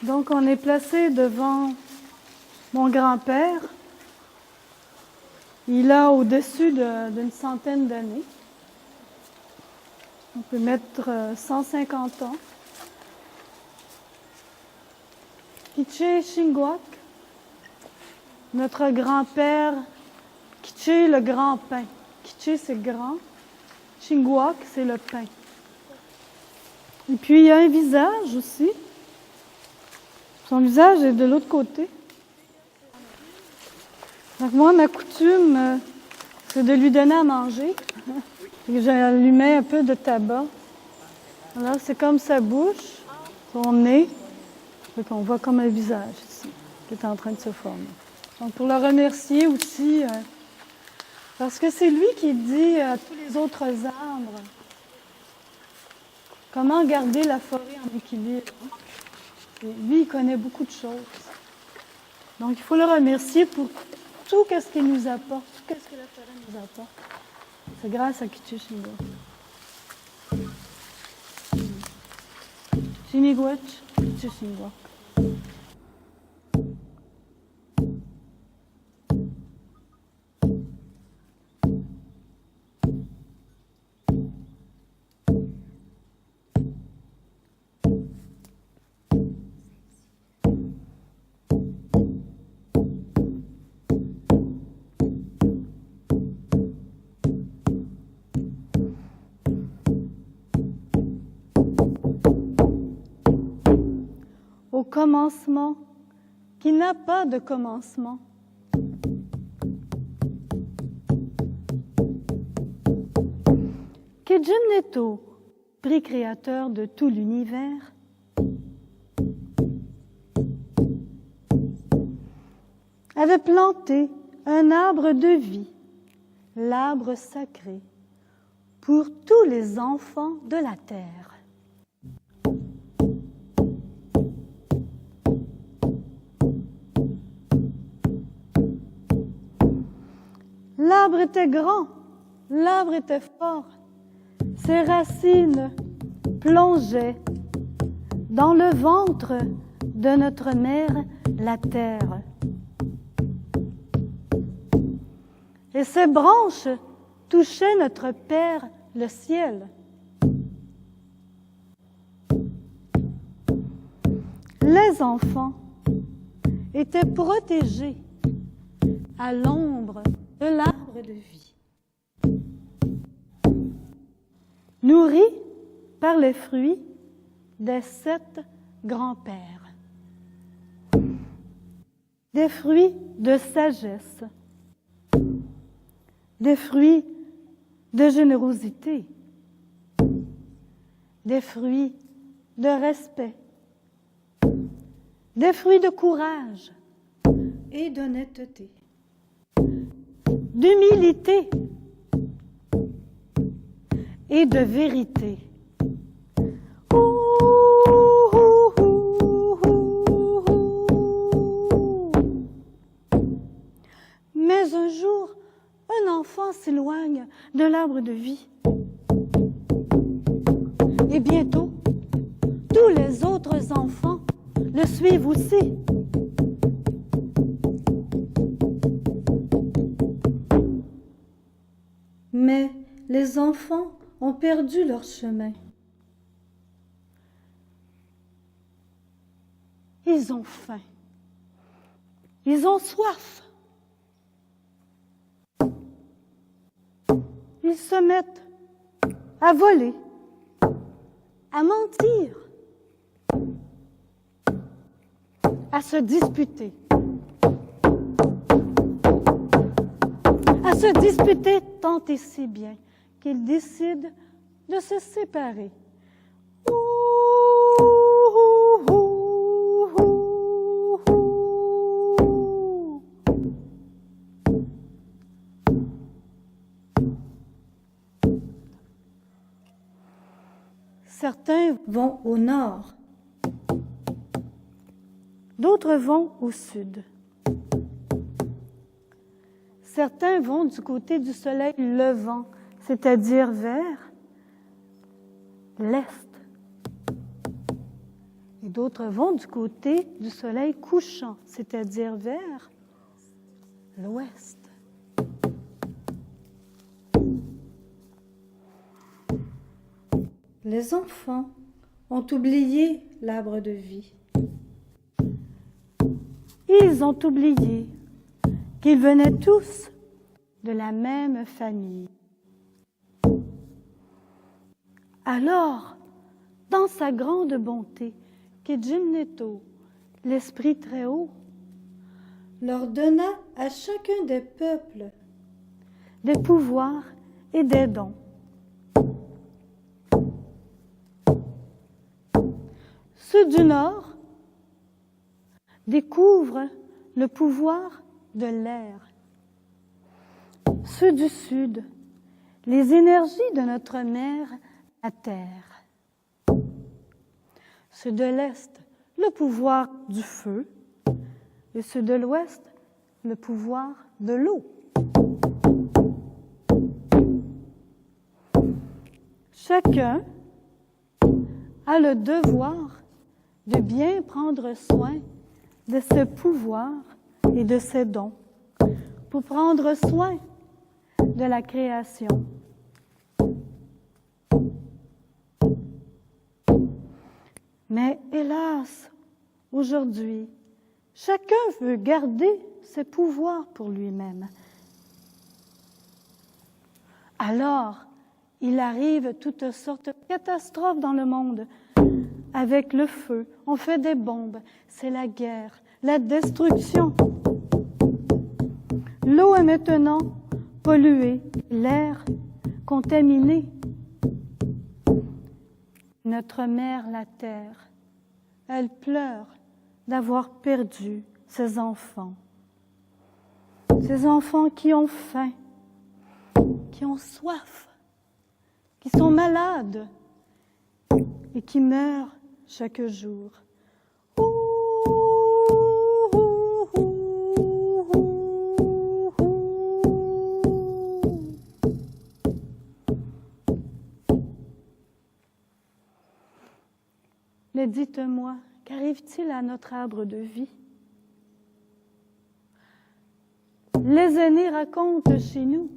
Donc, on est placé devant mon grand-père. Il a au-dessus d'une centaine d'années. On peut mettre 150 ans. Kiché Shingwak, notre grand-père. Kiché, le grand pain. Kiché, c'est grand. Shingwak, c'est le pain. Et puis, il y a un visage aussi. Son visage est de l'autre côté. Donc, moi, ma coutume, c'est de lui donner à manger. Et je lui mets un peu de tabac. Alors, c'est comme sa bouche, son nez. Donc, on voit comme un visage ici, qui est en train de se former. Donc, pour le remercier aussi, parce que c'est lui qui dit à tous les autres arbres comment garder la forêt en équilibre. Et lui, il connaît beaucoup de choses. Donc, il faut le remercier pour tout ce qu'il nous apporte, tout ce que la forêt nous apporte. C'est grâce à Kiché Shingwak. Shinigwech, Kiché Shingwak. Au commencement, qui n'a pas de commencement. Kejun Neto, prix créateur de tout l'univers, avait planté un arbre de vie, l'arbre sacré, pour tous les enfants de la terre. L'arbre était grand, l'arbre était fort, ses racines plongeaient dans le ventre de notre mère, la terre. Et ses branches touchaient notre Père, le ciel. Les enfants étaient protégés à l'ombre de l'arbre de vie, nourris par les fruits des 7 grands-pères, des fruits de sagesse, des fruits de générosité, des fruits de respect, des fruits de courage et d'honnêteté, d'humilité et de vérité. Mais un jour, un enfant s'éloigne de l'arbre de vie. Et bientôt, tous les autres enfants le suivent aussi. Mais les enfants ont perdu leur chemin. Ils ont faim. Ils ont soif. Ils se mettent à voler, à mentir, à se disputer. À se disputer tant et si bien qu'ils décident de se séparer. Certains vont au nord, d'autres vont au sud. Certains vont du côté du soleil levant, c'est-à-dire vers l'est. Et d'autres vont du côté du soleil couchant, c'est-à-dire vers l'ouest. Les enfants ont oublié l'arbre de vie. Ils ont oublié qu'ils venaient tous de la même famille. Alors, dans sa grande bonté, Kijimneto, l'Esprit très haut, leur donna à chacun des peuples des pouvoirs et des dons. Ceux du Nord découvrent le pouvoir de l'air. Ceux du Sud, les énergies de notre mère, la terre. Ceux de l'Est, le pouvoir du feu. Et ceux de l'Ouest, le pouvoir de l'eau. Chacun a le devoir de bien prendre soin de ses pouvoirs et de ses dons pour prendre soin de la création. Mais hélas, aujourd'hui, chacun veut garder ses pouvoirs pour lui-même. Alors, il arrive toutes sortes de catastrophes dans le monde. Avec le feu, on fait des bombes, c'est la guerre, la destruction. L'eau est maintenant polluée, l'air contaminé. Notre mère, la terre, elle pleure d'avoir perdu ses enfants qui ont faim, qui ont soif, qui sont malades et qui meurent chaque jour. Mais dites-moi, qu'arrive-t-il à notre arbre de vie? Les aînés racontent chez nous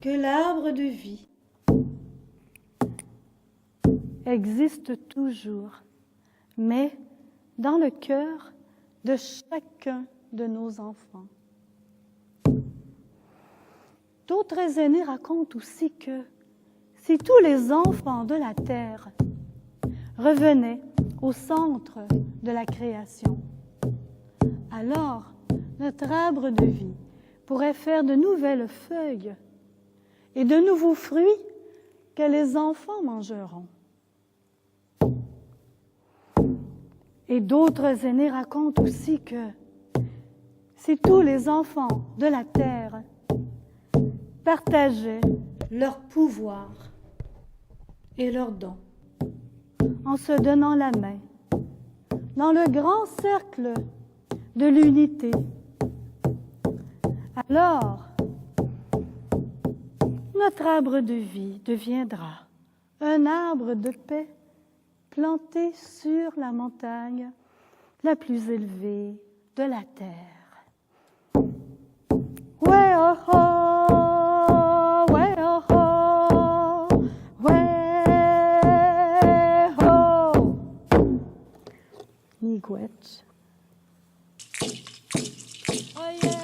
que l'arbre de vie existe toujours, mais dans le cœur de chacun de nos enfants. D'autres aînés racontent aussi que si tous les enfants de la terre revenaient au centre de la création, alors notre arbre de vie pourrait faire de nouvelles feuilles et de nouveaux fruits que les enfants mangeront. Et d'autres aînés racontent aussi que si tous les enfants de la terre partageaient leur pouvoir et leurs dons en se donnant la main dans le grand cercle de l'unité, alors notre arbre de vie deviendra un arbre de paix planté sur la montagne la plus élevée de la terre. Ouais, oh, oh, ouais, oh, oh, ouais, oh. Miigwech. Oh, yeah.